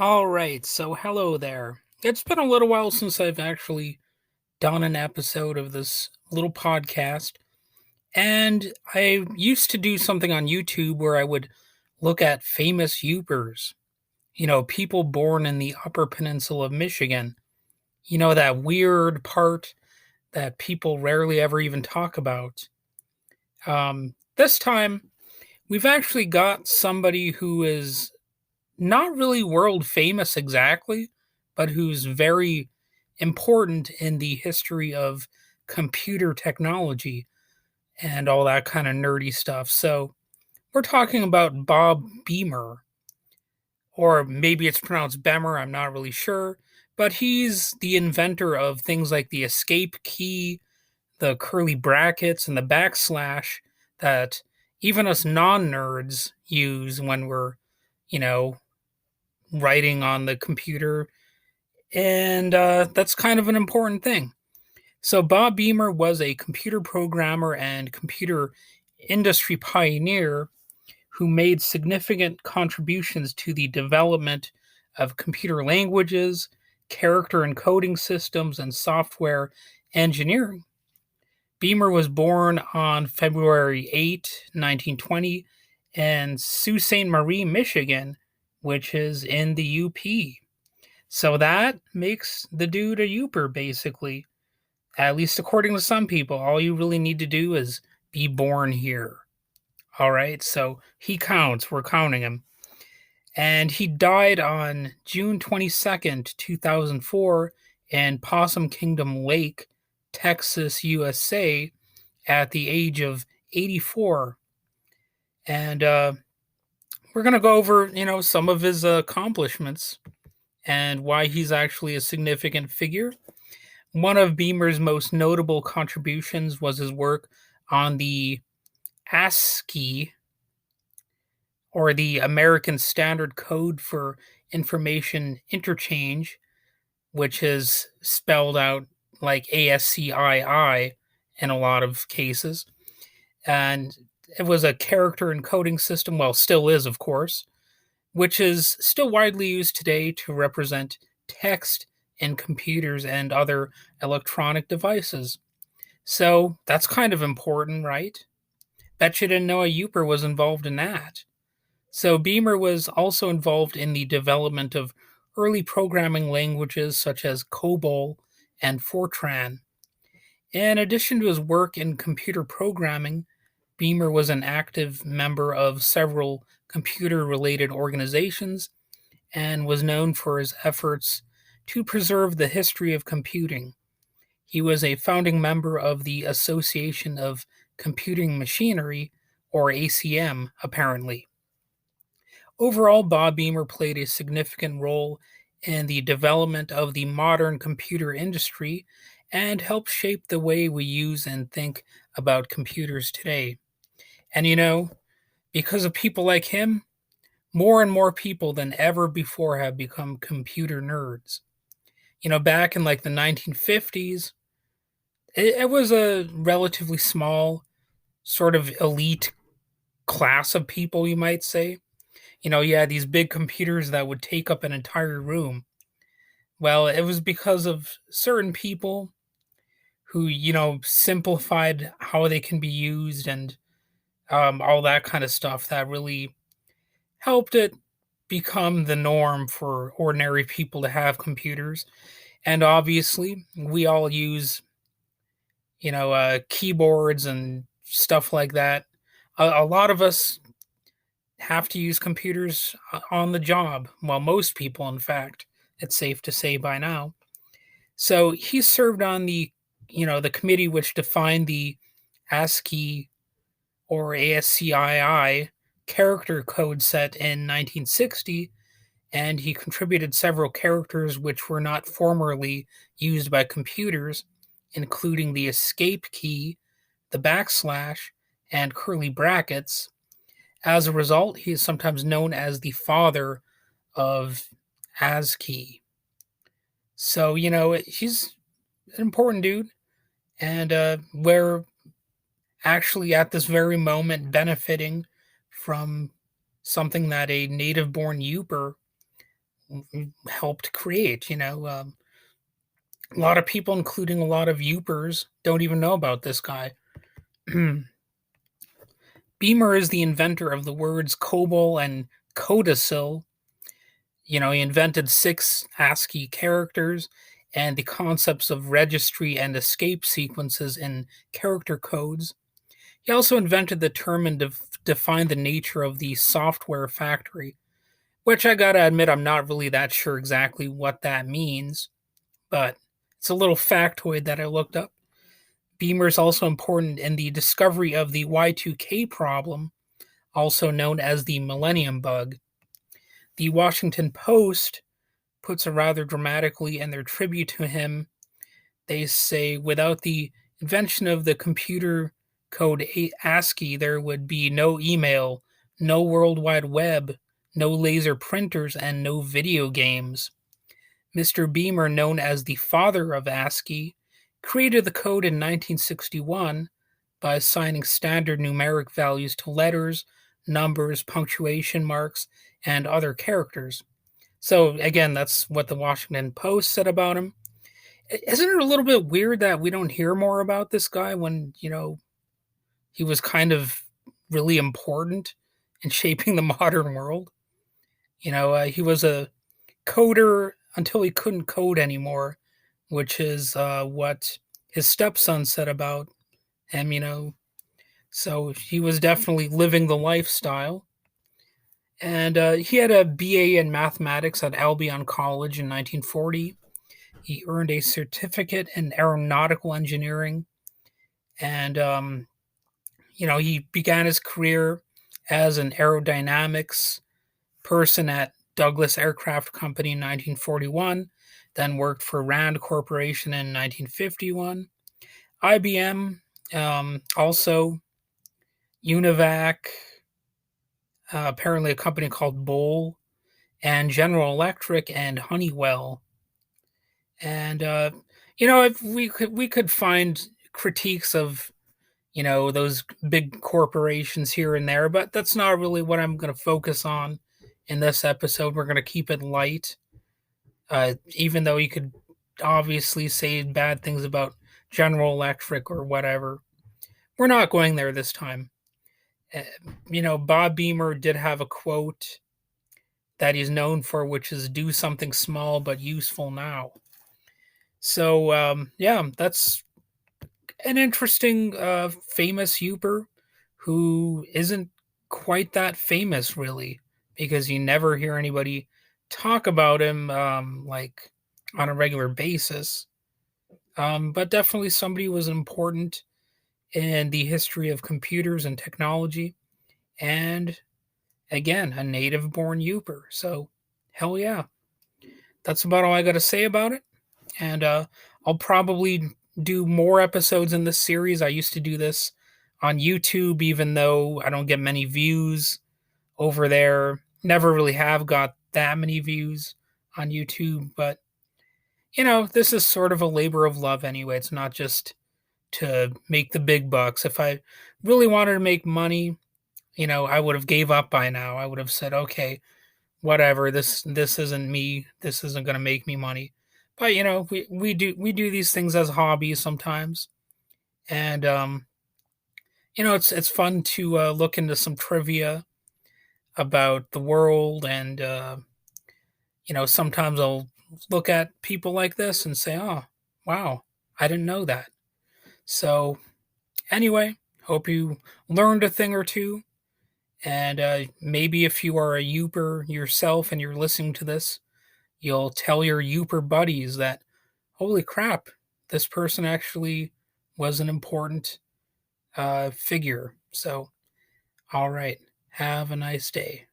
All right, so hello there. It's been a little while since I've actually done an episode of this little podcast, and I used to do something on YouTube where I would look at famous Yoopers, people born in the Upper Peninsula of Michigan, that weird part that people rarely ever even talk about. This time, we've actually got somebody who is not really world famous exactly, but who's very important in the history of computer technology and all that kind of nerdy stuff. So we're talking about Bob Bemer, or maybe it's pronounced Bemer, I'm not really sure. But he's the inventor of things like the escape key, the curly brackets, and the backslash that even us non nerds use when we're, you know, writing on the computer, and that's kind of an important thing. So, Bob Bemer was a computer programmer and computer industry pioneer who made significant contributions to the development of computer languages, character encoding systems, and software engineering. Bemer was born on February 19, 1920, in Sault Ste. Marie, Michigan, which is in the UP. So that makes the dude a Yooper, basically. At least according to some people. All you really need to do is be born here. All right, so he counts. We're counting him. And he died on June 22nd, 2004, in Possum Kingdom Lake, Texas, USA, at the age of 84. And we're going to go over, some of his accomplishments and why he's actually a significant figure. One of Beamer's most notable contributions was his work on the ASCII, or the American Standard Code for Information Interchange, which is spelled out like ASCII in a lot of cases. And it was a character encoding system, well, still is, of course, which is still widely used today to represent text in computers and other electronic devices. So that's kind of important, right? Bet you didn't know a Yooper was involved in that. So Beamer was also involved in the development of early programming languages such as COBOL and Fortran. In addition to his work in computer programming, Beamer was an active member of several computer related organizations and was known for his efforts to preserve the history of computing. He was a founding member of the Association of Computing Machinery, or ACM, apparently. Overall, Bob Bemer played a significant role in the development of the modern computer industry and helped shape the way we use and think about computers today. And because of people like him, more and more people than ever before have become computer nerds. Back in like the 1950s, it was a relatively small, sort of elite class of people, you might say. You had these big computers that would take up an entire room. Well, it was because of certain people who, simplified how they can be used and all that kind of stuff that really helped it become the norm for ordinary people to have computers. And obviously, we all use, keyboards and stuff like that. A lot of us have to use computers on the job. Well, most people, in fact, it's safe to say by now. So he served on the committee which defined the ASCII, or ASCII, character code set in 1960, and he contributed several characters which were not formerly used by computers, including the escape key, the backslash, and curly brackets. As a result, he is sometimes known as the father of ASCII. So, he's an important dude, and we're actually at this very moment benefiting from something that a native born Yooper helped create. A lot of people, including a lot of Yoopers, don't even know about this guy. Bemer is the inventor of the words COBOL and codicil. He invented 6 ASCII characters and the concepts of registry and escape sequences in character codes. He also invented the term and defined the nature of the software factory, which I gotta admit, I'm not really that sure exactly what that means, but it's a little factoid that I looked up. Bemer is also important in the discovery of the Y2K problem, also known as the Millennium Bug. The Washington Post puts it rather dramatically in their tribute to him. They say, without the invention of the computer code ASCII, there would be no email, no World Wide Web, no laser printers, and no video games. Mr. Bemer, known as the father of ASCII, created the code in 1961 by assigning standard numeric values to letters, numbers, punctuation marks, and other characters. So, again, that's what the Washington Post said about him. Isn't it a little bit weird that we don't hear more about this guy when, he was kind of really important in shaping the modern world? He was a coder until he couldn't code anymore, which is what his stepson said about him. So he was definitely living the lifestyle. And he had a BA in mathematics at Albion College in 1940. He earned a certificate in aeronautical engineering. And, he began his career as an aerodynamics person at Douglas Aircraft Company in 1941, then worked for Rand Corporation in 1951, IBM, also Univac, apparently a company called Bowl, and General Electric and Honeywell. And if we could find critiques of those big corporations here and there, but that's not really what I'm going to focus on in this episode. We're going to keep it light, even though you could obviously say bad things about General Electric or whatever. We're not going there this time. Bob Bemer did have a quote that he's known for, which is "Do something small but useful now." So, that's an interesting, famous Yooper who isn't quite that famous, really, because you never hear anybody talk about him, like on a regular basis. But definitely somebody who was important in the history of computers and technology, and again, a native born Yooper. So, hell yeah. That's about all I got to say about it. And I'll probably do more episodes in this series. I used to do this on YouTube, even though I don't get many views over there. Never really have got that many views on YouTube, but this is sort of a labor of love anyway. It's not just to make the big bucks. If I really wanted to make money, I would have gave up by now. I would have said, okay, whatever, this isn't me. This isn't going to make me money. But we do these things as hobbies sometimes, and it's fun to look into some trivia about the world, and sometimes I'll look at people like this and say, oh, wow, I didn't know that. So anyway, hope you learned a thing or two, and maybe if you are a Yooper yourself and you're listening to this, you'll tell your Yooper buddies that, holy crap, this person actually was an important figure. So, all right, have a nice day.